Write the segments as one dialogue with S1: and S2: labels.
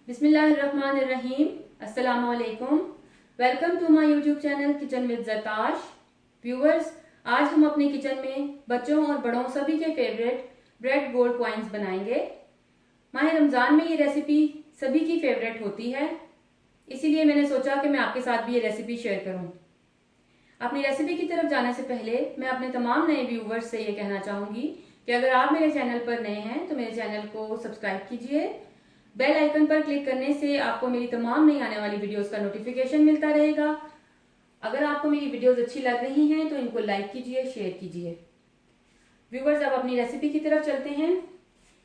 S1: बिस्मिल्लाहिर्रहमानिर्रहीम। अस्सलामुअलैकुम। Welcome to my YouTube channel kitchen with Zartash. Viewers, आज हम अपने किचन में बच्चों और बड़ों सभी के फेवरेट ब्रेड गोल्ड कॉइन्स बनाएंगे। माह रमज़ान में ये रेसिपी सभी की फेवरेट होती है, इसीलिए मैंने सोचा कि मैं आपके साथ भी ये रेसिपी शेयर करूं। अपनी रेसिपी की तरफ जाने से पहले मैं अपने तमाम नए व्यूवर्स से ये कहना चाहूंगी कि अगर आप मेरे चैनल पर नए हैं तो मेरे चैनल को सब्सक्राइब कीजिए। बेल आइकन पर क्लिक करने से आपको मेरी तमाम नई आने वाली वीडियोस का नोटिफिकेशन मिलता रहेगा। अगर आपको मेरी वीडियोस अच्छी लग रही हैं तो इनको लाइक कीजिए, शेयर कीजिए। व्यूवर्स, अब अपनी रेसिपी की तरफ चलते हैं।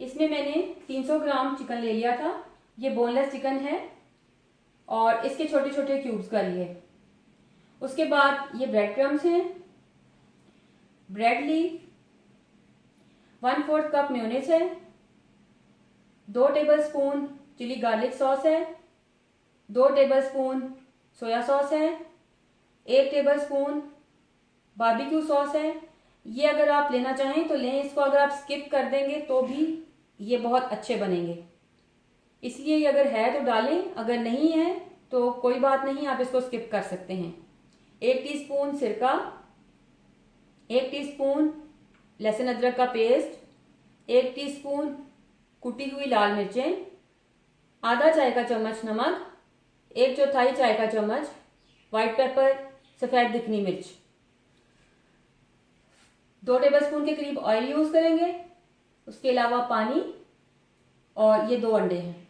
S1: इसमें मैंने 300 ग्राम चिकन ले लिया था। ये बोनलेस चिकन है और इसके छोटे छोटे क्यूब्स कर लिए। उसके बाद ये ब्रेड क्रम्स हैं, ब्रेड ली, 1/4 कप मेयोनेज़ है, 2 टेबलस्पून चिली गार्लिक सॉस है, 2 टेबलस्पून सोया सॉस है, 1 टेबलस्पून बारबेक्यू सॉस है। ये अगर आप लेना चाहें तो लें, इसको अगर आप स्किप कर देंगे तो भी ये बहुत अच्छे बनेंगे, इसलिए ये अगर है तो डालें, अगर नहीं है तो कोई बात नहीं, आप इसको स्किप कर सकते हैं। 1 टीस्पून सिरका, 1 टीस्पून लहसुन अदरक का पेस्ट, 1 टीस्पून कुटी हुई लाल मिर्चें, आधा चाय का चम्मच नमक, 1/4 चाय का चम्मच व्हाइट पेपर सफेद दिखनी मिर्च, 2 टेबलस्पून के करीब ऑयल यूज करेंगे। उसके अलावा पानी और ये 2 अंडे हैं।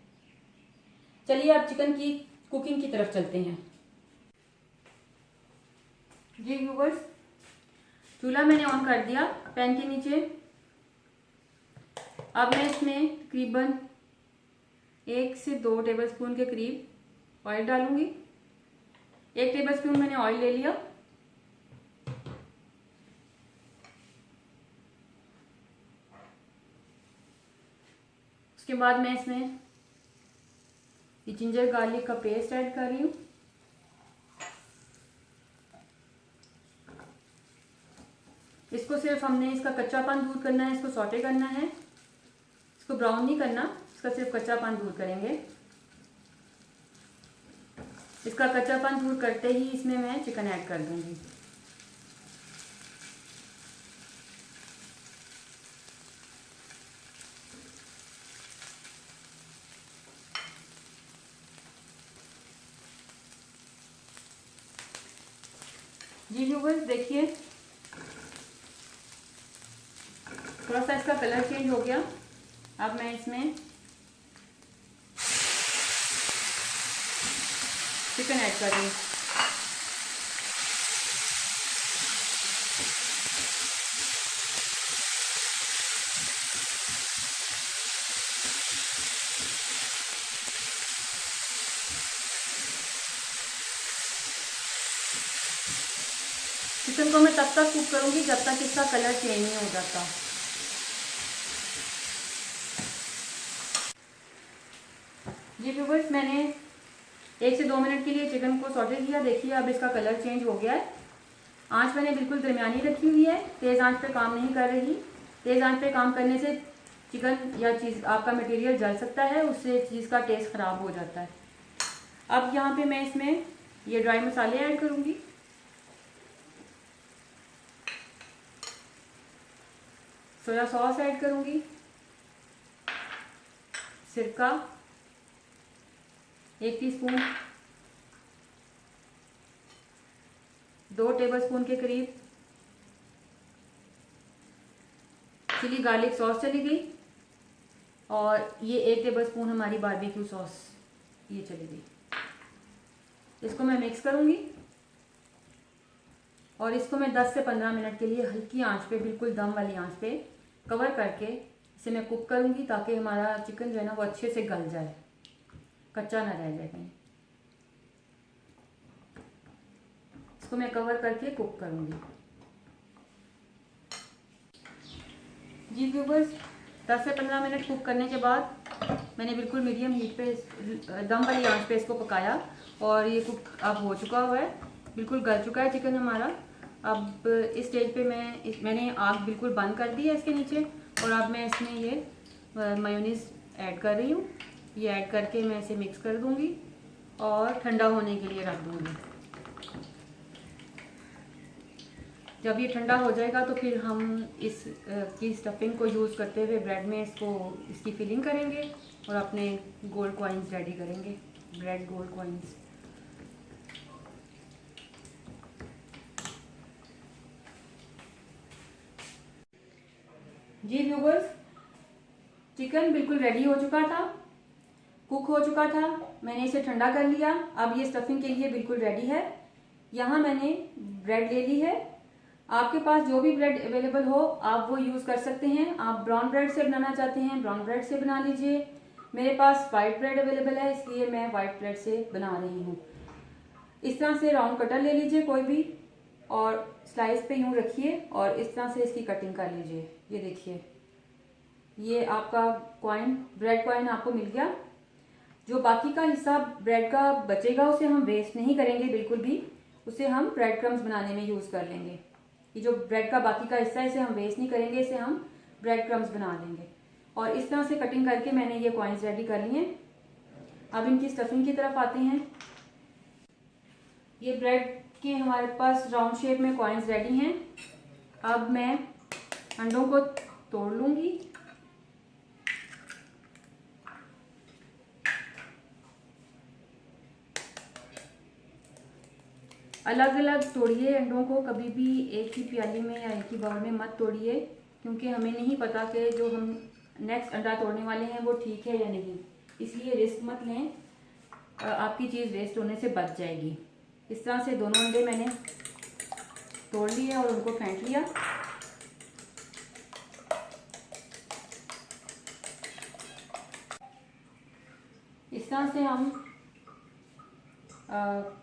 S1: चलिए अब चिकन की कुकिंग की तरफ चलते हैं। जी व्यूवर्स, चूल्हा मैंने ऑन कर दिया पैन के नीचे। अब मैं इसमें तकरीबन 1 से 2 टेबलस्पून के करीब ऑयल डालूंगी। 1 टेबलस्पून मैंने ऑयल ले लिया। उसके बाद मैं इसमें ये जिंजर गार्लिक का पेस्ट ऐड कर रही हूँ। इसको सिर्फ हमने इसका कच्चापन दूर करना है, इसको सौटे करना है, इसको ब्राउन नहीं करना, इसका सिर्फ कच्चापन दूर करेंगे। इसका कच्चापन दूर करते ही इसमें मैं चिकन ऐड कर दूंगी। जी व्यूवर्स, देखिए थोड़ा सा इसका कलर चेंज हो गया। अब मैं इसमें चिकन ऐड कर रही हूँ। चिकन को मैं तब तक कुक करूंगी जब तक इसका कलर चेंज नहीं हो जाता। जी व्यूवर्स, मैंने 1 से 2 मिनट के लिए चिकन को सौटे किया। देखिए अब इसका कलर चेंज हो गया है। आंच मैंने बिल्कुल दरमियानी रखी हुई है, तेज़ आंच पे काम नहीं कर रही। तेज़ आंच पे काम करने से चिकन या चीज़ आपका मटेरियल जल सकता है, उससे चीज़ का टेस्ट ख़राब हो जाता है। अब यहाँ पे मैं इसमें ये ड्राई मसाले ऐड करूँगी। सोया सॉस ऐड करूँगी, सिरका 1 टीस्पून, 2 टेबलस्पून के करीब चिली गार्लिक सॉस चली गई, और ये 1 टेबलस्पून हमारी बारबेक्यू सॉस ये चली गई। इसको मैं मिक्स करूँगी और इसको मैं 10 से 15 मिनट के लिए हल्की आंच पे, बिल्कुल दम वाली आंच पे कवर करके इसे मैं कुक करूँगी, ताकि हमारा चिकन जो है ना वो अच्छे से गल जाए, कच्चा ना रह जाए कहीं। इसको मैं कवर करके कुक करूँगी। जी व्यूवर्स, 10 से 15 मिनट कुक करने के बाद मैंने बिल्कुल मीडियम हीट पे, दम वाली आंच पे इसको पकाया, और ये कुक अब हो चुका हुआ है, बिल्कुल गल चुका है चिकन हमारा। अब इस स्टेज पे मैंने आग बिल्कुल बंद कर दी है इसके नीचे, और अब मैं इसमें ये मेयोनीज ऐड कर रही हूँ। ये ऐड करके मैं इसे मिक्स कर दूंगी और ठंडा होने के लिए रख दूंगी। जब ये ठंडा हो जाएगा तो फिर हम इस की स्टफिंग को यूज़ करते हुए ब्रेड में इसकी फिलिंग करेंगे और अपने गोल्ड कॉइन्स रेडी करेंगे, ब्रेड गोल्ड कॉइन्स। जी व्यूवर्स, चिकन बिल्कुल रेडी हो चुका था, कुक हो चुका था। मैंने इसे ठंडा कर लिया। अब ये स्टफिंग के लिए बिल्कुल रेडी है। यहाँ मैंने ब्रेड ले ली है। आपके पास जो भी ब्रेड अवेलेबल हो आप वो यूज कर सकते हैं। आप ब्राउन ब्रेड से बनाना चाहते हैं ब्राउन ब्रेड से बना लीजिए। मेरे पास वाइट ब्रेड अवेलेबल है इसलिए मैं वाइट ब्रेड से बना रही हूँ। इस तरह से राउंड कटर ले लीजिए कोई भी और स्लाइस पे यूं रखिए और इस तरह से इसकी कटिंग कर लीजिए। ये देखिए, ये आपका कॉइन, ब्रेड कॉइन आपको मिल गया। जो बाकी का हिस्सा ब्रेड का बचेगा उसे हम वेस्ट नहीं करेंगे बिल्कुल भी, उसे हम ब्रेड क्रम्स बनाने में यूज कर लेंगे। ये जो ब्रेड का बाकी का हिस्सा है इसे हम वेस्ट नहीं करेंगे, इसे हम ब्रेड क्रम्स बना लेंगे। और इस तरह से कटिंग करके मैंने ये कॉइन्स रेडी कर लिए। अब इनकी स्टफिंग की तरफ आते हैं। ये ब्रेड के हमारे पास राउंड शेप में कॉइन्स रेडी हैं। अब मैं अंडों को तोड़ लूंगी। अलग अलग तोड़िए अंडों को, कभी भी एक ही प्याली में या एक ही बाउल में मत तोड़िए, क्योंकि हमें नहीं पता कि जो हम नेक्स्ट अंडा तोड़ने वाले हैं वो ठीक है या नहीं, इसलिए रिस्क मत लें, आपकी चीज़ वेस्ट होने से बच जाएगी। इस तरह से दोनों अंडे मैंने तोड़ लिए और उनको फेंट लिया। इस तरह से हम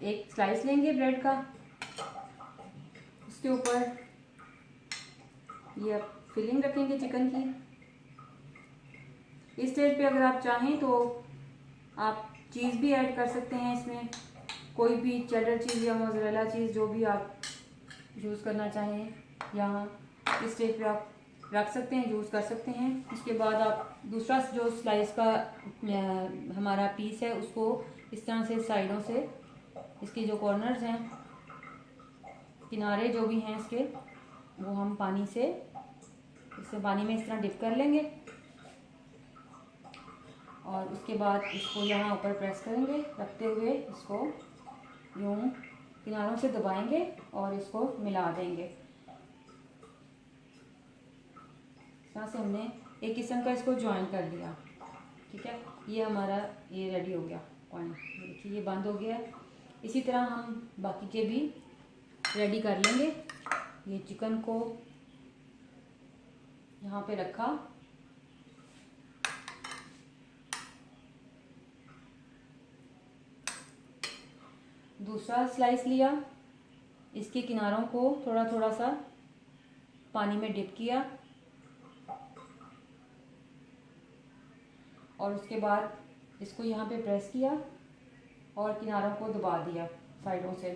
S1: एक स्लाइस लेंगे ब्रेड का, उसके ऊपर ये फिलिंग रखेंगे चिकन की। इस स्टेज पे अगर आप चाहें तो आप चीज़ भी ऐड कर सकते हैं इसमें, कोई भी चेडर चीज़ या मोज़रेला चीज़ जो भी आप यूज़ करना चाहें यहाँ इस स्टेज पे आप रख सकते हैं, यूज़ कर सकते हैं। उसके बाद आप दूसरा जो स्लाइस का हमारा पीस है उसको इस तरह से साइडों से, इसके जो कॉर्नर्स हैं, किनारे जो भी हैं इसके, वो हम पानी से इसे पानी में इस तरह डिप कर लेंगे और उसके बाद इसको यहाँ ऊपर प्रेस करेंगे, रखते हुए इसको यूं किनारों से दबाएंगे और इसको मिला देंगे। इस तरह से हमने एक किस्म का इसको ज्वाइन कर लिया। ठीक है, ये हमारा ये रेडी हो गया पॉइंट। देखिए ये बंद हो गया है। इसी तरह हम बाकी के भी रेडी कर लेंगे। ये चिकन को यहाँ पे रखा, दूसरा स्लाइस लिया, इसके किनारों को थोड़ा थोड़ा सा पानी में डिप किया और उसके बाद इसको यहाँ पे प्रेस किया और किनारों को दबा दिया साइडों से।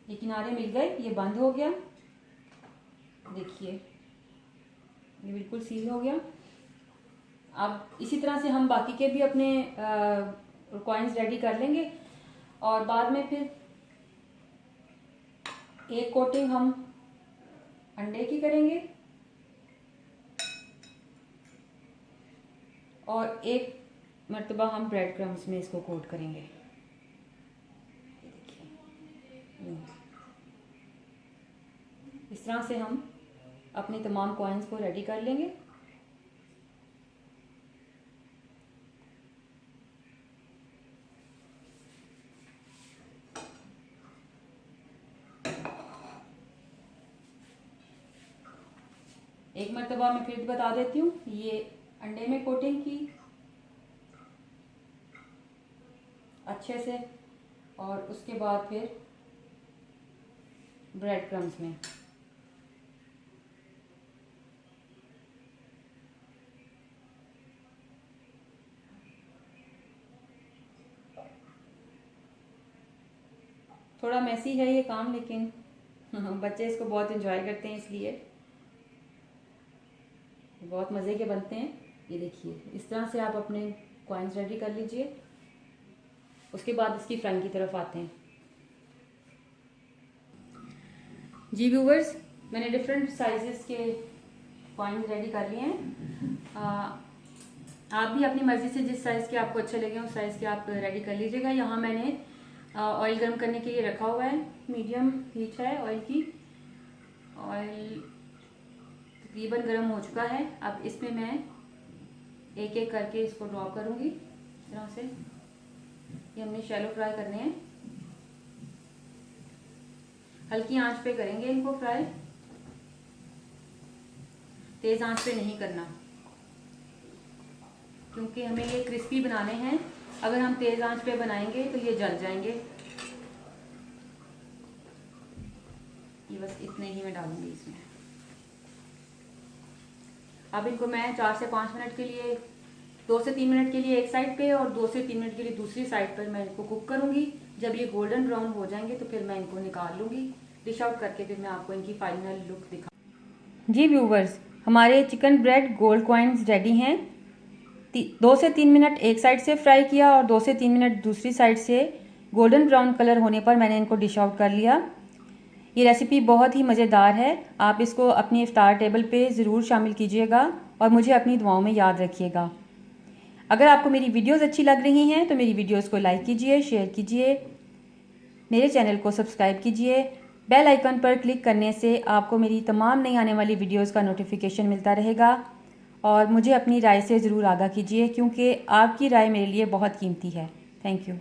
S1: ये किनारे मिल गए, ये बंद हो गया। देखिए ये बिल्कुल सील हो गया। अब इसी तरह से हम बाकी के भी अपने कॉइन्स रेडी कर लेंगे और बाद में फिर एक कोटिंग हम अंडे की करेंगे और एक मर्तबा हम ब्रेड क्रम्स में इसको कोट करेंगे। इस तरह से हम अपने तमाम कॉइन्स को रेडी कर लेंगे। एक मर्तबा मैं फिर बता देती हूँ, ये अंडे में कोटिंग की अच्छे से और उसके बाद फिर ब्रेड क्रम्स में। थोड़ा मैसी है ये काम, लेकिन बच्चे इसको बहुत एंजॉय करते हैं इसलिए बहुत मज़े के बनते हैं। ये देखिए, इस तरह से आप अपने कॉइन्स रेडी कर लीजिए। उसके बाद इसकी फ्राइंग की तरफ आते हैं। जी व्यूवर्स, मैंने डिफरेंट साइजेस के कॉइन्स रेडी कर लिए हैं। आप भी अपनी मर्ज़ी से जिस साइज़ के आपको अच्छे लगे उस साइज़ के आप रेडी कर लीजिएगा। यहाँ मैंने ऑयल गर्म करने के लिए रखा हुआ है, मीडियम हीट है ऑयल की। ऑयल तकरीबन गर्म हो चुका है। अब इसमें मैं एक एक करके इसको ड्रॉप करूँगी इस तरह से। ये हमने शैलो फ्राई करने हैं, हल्की आंच पे करेंगे इनको फ्राई, तेज़ आंच पे नहीं करना, क्योंकि हमें ये क्रिस्पी बनाने हैं। अगर हम तेज़ आंच पे बनाएंगे तो ये जल जाएंगे। ये बस इतने ही मैं डालूंगी इसमें। अब इनको मैं 4 से 5 मिनट के लिए, 2 से 3 मिनट के लिए एक साइड पे और 2 से 3 मिनट के लिए दूसरी साइड पर मैं इनको कुक करूंगी। जब ये गोल्डन ब्राउन हो जाएंगे तो फिर मैं इनको निकाल लूंगी डिश आउट करके, फिर मैं आपको इनकी फाइनल लुक दिखा। जी व्यूवर्स, हमारे chicken bread gold coins ready हैं। 2 से 3 मिनट एक साइड से फ्राई किया और 2 से 3 मिनट दूसरी साइड से गोल्डन ब्राउन कलर होने पर मैंने इनको डिश आउट कर लिया। ये रेसिपी बहुत ही मज़ेदार है। आप इसको अपनी इफ्तार टेबल पे ज़रूर शामिल कीजिएगा और मुझे अपनी दुआओं में याद रखिएगा। अगर आपको मेरी वीडियोस अच्छी लग रही हैं तो मेरी वीडियोस को लाइक कीजिए, शेयर कीजिए, मेरे चैनल को सब्सक्राइब कीजिए। बेल आइकन पर क्लिक करने से आपको मेरी तमाम नई आने वाली वीडियोस का नोटिफिकेशन मिलता रहेगा। और मुझे अपनी राय से ज़रूर आगाह कीजिए, क्योंकि आपकी राय मेरे लिए बहुत कीमती है। Thank you.